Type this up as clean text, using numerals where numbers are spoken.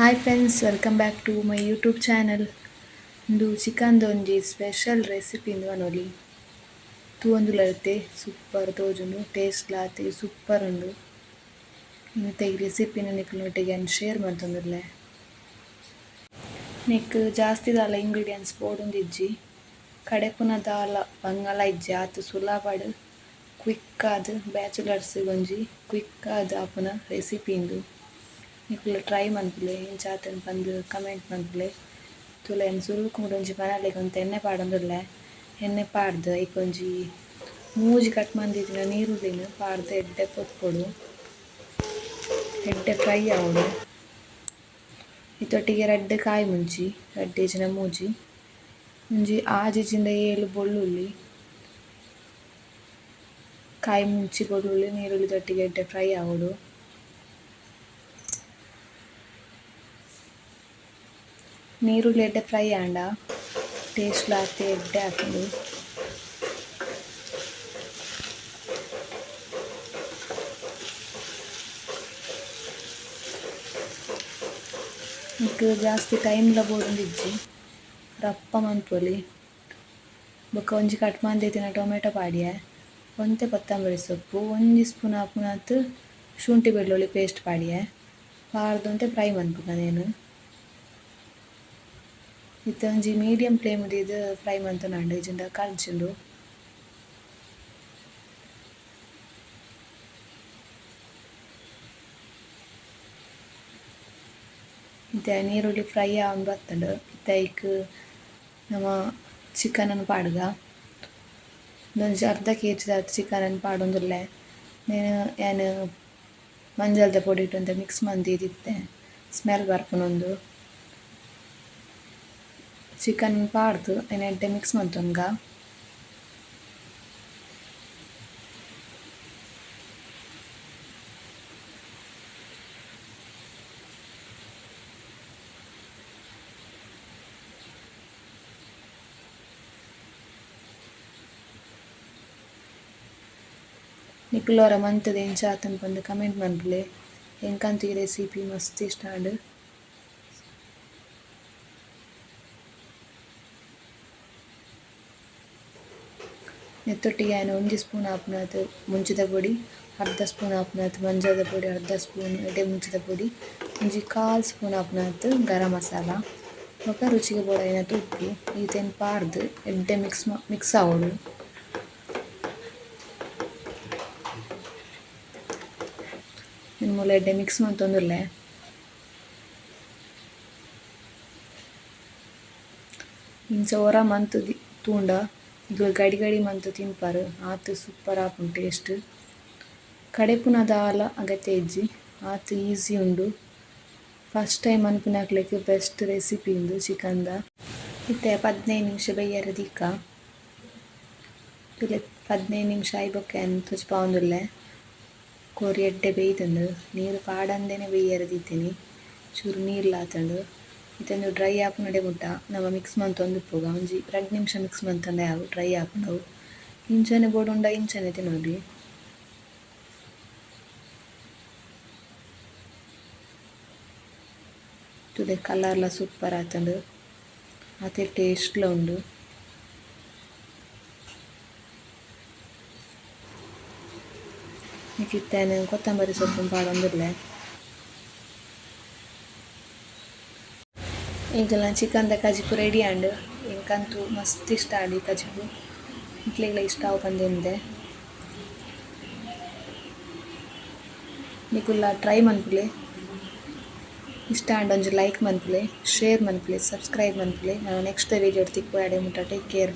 Hi friends, welcome back to my YouTube channel. ಇಂದು ಚಿಕನ್ದು ಒಂಜಿ ಸ್ಪೆಷಲ್ ರೆಸಿಪಿ ನೋಡಿ. ತೂವೊಂದುಲತೆ ಸೂಪರ್ ತೋಜುಂಡು, ಟೇಸ್ಟ್ ಲಾತೆ ಸೂಪರ್ ಉಂಡು. ಇನ್ನತೆ ಈ ರೆಸಿಪಿನ ನಿಕ್ಲೊಟ್ಟಿಗೆ ಶೇರ್ ಮಾಡ್ತಂದಿರಲೆ. ನಿಕ್ ಜಾಸ್ತಿ ದಾಲ ಇಂಗ್ರೀಡಿಯೆಂಟ್ಸ್ ಬೋಡುಂದಿಜ್ಜಿ ಕಡೆಪುನ ದಾಲ ಬಂಗಾಲ ಇಜ್ಜಿ ಆತು ಸುಲಭಡ್ ಕ್ವಿಕ್ ಆದ್ ಬ್ಯಾಚುಲರ್ಸ್ ಒಂಜಿ ಕ್ವಿಕ್ ಆದ್ ಆಪುನ ರೆಸಿಪಿ ಇಂದು ನಿಕುಲು ಟ್ರೈ ಮನ್ಪುಲೆ ಇಂಚಾತನ್ ಪಂದ್ ಕಮೆಂಟ್ ಮನ್ಪುಲೆ. ತುಲೆನ್ ಸುರುಕು ಒಂಜಿ ಪನಲೆಗ್ ಒಂತೆ ಎಣ್ಣೆ ಪಾಡೊಂದುಲ್ಲೆ. ಎಣ್ಣೆ ಪಾಡ್ದು ಐಕೊಂಜಿ ಮೂಜಿ ಕಟ್ ಮಂದಿತ್ತಿನ ನೀರುಳ್ಳಿನ ಪಾಡ್ದು ಎಡ್ಡೆ ಪೊತ್ಕೊಡು ಎಡ್ಡೆ ಫ್ರೈ ಆವೊಡು. ಇತ್ತೊಟ್ಟಿಗೆ ರಡ್ಡ್ ಕಾಯಿ ಮುಂಚಿ ರಡ್ಡೇಜಿನ ಮೂಜಿ ಒಂಜಿ 6 7 ಬೆಳ್ಳುಳ್ಳಿ ಕಾಯಿ ಮುಂಚಿ ಬೆಳ್ಳುಳ್ಳಿ ನೀರುಳ್ಳಿ ತೊಟ್ಟಿಗೆ ಎಡ್ಡೆ ಫ್ರೈ ಆವೊಡು. ನೀರುಳ್ಳಿ ಎಡ್ಡೆ ಫ್ರೈ ಆಂಡ ಟೇಸ್ಟ್ ಲಾತೆ ಎಡ್ಡೆ ಹಾಕುದು. ನಿಕ್ ಜಾಸ್ತಿ ಟೈಮ್ಲ ಬೋಡುಂದಿಜ್ಜಿ ರಪ್ಪ ಮನ್ಪೊಲಿ. ಬೊಕ್ಕ ಒಂಜಿ ಕಟ್ ಮಂದಿತ್ತಿನ ಟೊಮೆಟೊ ಪಾಡ್ಯೆ, ಒಂತೆ ಕೊತ್ತಂಬರಿ ಸೊಪ್ಪು, ಒಂಜಿ ಸ್ಪೂನ್ ಆಪುನಾತ್ ಶುಂಠಿ ಬೆಳ್ಳುಳ್ಳಿ ಪೇಸ್ಟ್ ಪಾಡ್ಯೆ ಪಾಡ್ದೊಂತೆ ಫ್ರೈ ಮನ್ಪುನ. ಇತ್ತ ಒಂಜಿ ಮೀಡಿಯಂ ಫ್ಲೇಮ್ ಡ್ ಫ್ರೈ ಮಂತುನಾಂಡ್ ಇಜ್ಜಿಂಡ ಕರ್ಜಿಂಡು. ಇತ್ತೆ ನೀರುಳ್ಳಿ ಫ್ರೈ ಆವೊಂದು ಬತ್ತಂಡು ಇತ್ತ ಐಕ್ ನಮ ಚಿಕನ್ ಅನ್ನು ಪಾಡ್ಗ ಒಂಜಿ ಅರ್ಧ kg ಚಿಕನ್ ಅನ್ನು ಪಾಡೊಂದುಲ್ಲೆ. ಏನು ಮಂಜಲ್ದ ಪೊಡಿ ಇಟ್ಟುಂತ ಮಿಕ್ಸ್ ಮಂತಿದಿತ್ತೆ ಸ್ಮೆಲ್ ಬರ್ಪುನೊಂದು. ಚಿಕನ್ ಪಾಡ್ದು ಎಡ್ಡೆ ಮಿಕ್ಸ್ ಮಂತೊನ್ಗ ನಿಕ್ಲೋರ ಮಂತದ ಎಂಚಾತನ್ ಪಂದ್ ಕಮೆಂಟ್ ಮನ್ಪುಲೆ. ಎಂಕಂತೂ ಈ ರೆಸಿಪಿ ಮಸ್ತ್ ಇಷ್ಟ ಆಂಡ್. ನೆತ್ತೊಟ್ಟಿಗೆ ಆಯ್ನ ಒಂಜಿ ಸ್ಪೂನ್ ಆಪುನಾತ್ ಮುಂಚಿದ ಪೊಡಿ, ಅರ್ಧ ಸ್ಪೂನ್ ಆಪುನಾತ್ ಮಂಜದ ಪೊಡಿ, ಅರ್ಧ ಸ್ಪೂನ್ ಎಡೆ ಮುಂಚಿದ ಪೊಡಿ, ಒಂಜಿ 1/4 ಸ್ಪೂನ್ ಆಪುನಾತ್ ಗರಂ ಮಸಾಲ, ಬೊಕ ರುಚಿಗೆ ಬೋಡಾಯಿನತ ಉಪ್ಪು ಈತೆನ್ ಪಾಡ್ದು ಎಡ್ಡೆ ಮಿಕ್ಸ್ ಆವೊಡು. ಇನ್ನು ಮೂಲ ಎಡ್ಡೆ ಮಿಕ್ಸ್ ಮಂತೊಂದುಲ್ಲೆ. ಇಂಚ ಒರ ಮಂತ್ ತೂಂಡ ಇಗ್ಲು ಗಡಿ ಗಡಿ ಮಂತ್ ತಿನ್ಪಾರ್ ಆತ್ ಸೂಪರ್ ಆಪುಂಡು ಟೇಸ್ಟ್. ಕಡೆಪುನ ದಾಲ ಅಗತ್ಯ ಇಜ್ಜಿ ಆತ್ ಈಸಿ ಉಂಡು. ಫಸ್ಟ್ ಟೈಮ್ ಮನ್ಪುನಕ್ಲೆಗ್ ಬೆಸ್ಟ್ ರೆಸಿಪಿ ಇಂದು ಚಿಕನ್ದ. ಇತ್ತೆ 15 ನಿಮಿಷ ಬೇಯ್ಯರೆ ದಿಕ್ಕ ತುಲೆ 15 ನಿಮಿಷ ಆಯ್ಬೊಕ್ಕ ತುಜ್ ಪಾವೊಂದುಲ್ಲೆ. ಕೊರಿ ಎಡ್ಡೆ ಬೇಯ್ತುಂಡು ನೀರು ಪಾಡಂದೆನೆ ಬೇಯ್ಯರೆ ದಿತ್ತೀನಿ ಚೂರು ನೀರ್ಲಾತಂಡು. ಇತ್ತೆಂದು ಡ್ರೈ ಆಪುನಡೆ ಮುಟ್ಟ ನಮ ಮಿಕ್ಸ್ ಮಂತೊಂದುಪ್ಪುಗ ಒಂಜಿ 2 ನಿಮಿಷ ಮಿಕ್ಸ್ ಮಂತಂಡೆ ಆವು ಡ್ರೈ ಆಪುಂಡವು. ಇಂಚನೆ ಬೋಡುಂಡ ಇಂಚನೆ ತಿನ್ನೊಲಿ. ತುಲೆ ಕಲರ್ಲ ಸೂಪರ್ ಆತಂಡು ಅತೆ ಟೇಸ್ಟ್ಲ ಉಂಡು. ಇತ್ತೇನೆ ಕೊತ್ತಂಬರಿ ಸೊಪ್ಪು ಪಾಡೊಂದುಲ್ಲೆ. ಈಗಲ ಚಿಕನ್ದ ಕಜಿಪು ರೆಡಿ ಆಂಡ್ ಎಂಕಂತೂ ಮಸ್ತ್ ಇಷ್ಟ ಆಂಡ್ ಈ ಕಜಿಪು ಇಟ್ಲೆಗ್ಲ ಇಷ್ಟ ಆವು ಪಂದೆಂದೆ. ನಿಕುಲ್ಲ ಟ್ರೈ ಮನ್ಪುಲೆ. ಇಷ್ಟ ಆಂಡ್ ಒಂಜಿ ಲೈಕ್ ಮನ್ಪುಲೆ, ಶೇರ್ ಮನ್ಪುಲೆ, ಸಬ್ಸ್ಕ್ರೈಬ್ ಮನ್ಪುಲೆ. ನಾನು ನೆಕ್ಸ್ಟ್ ವಿಡಿಯೋ ತಿಕ್ಕು ಆಡೆ ಮುಟ್ಟ ಟೇಕ್ ಕೇರ್.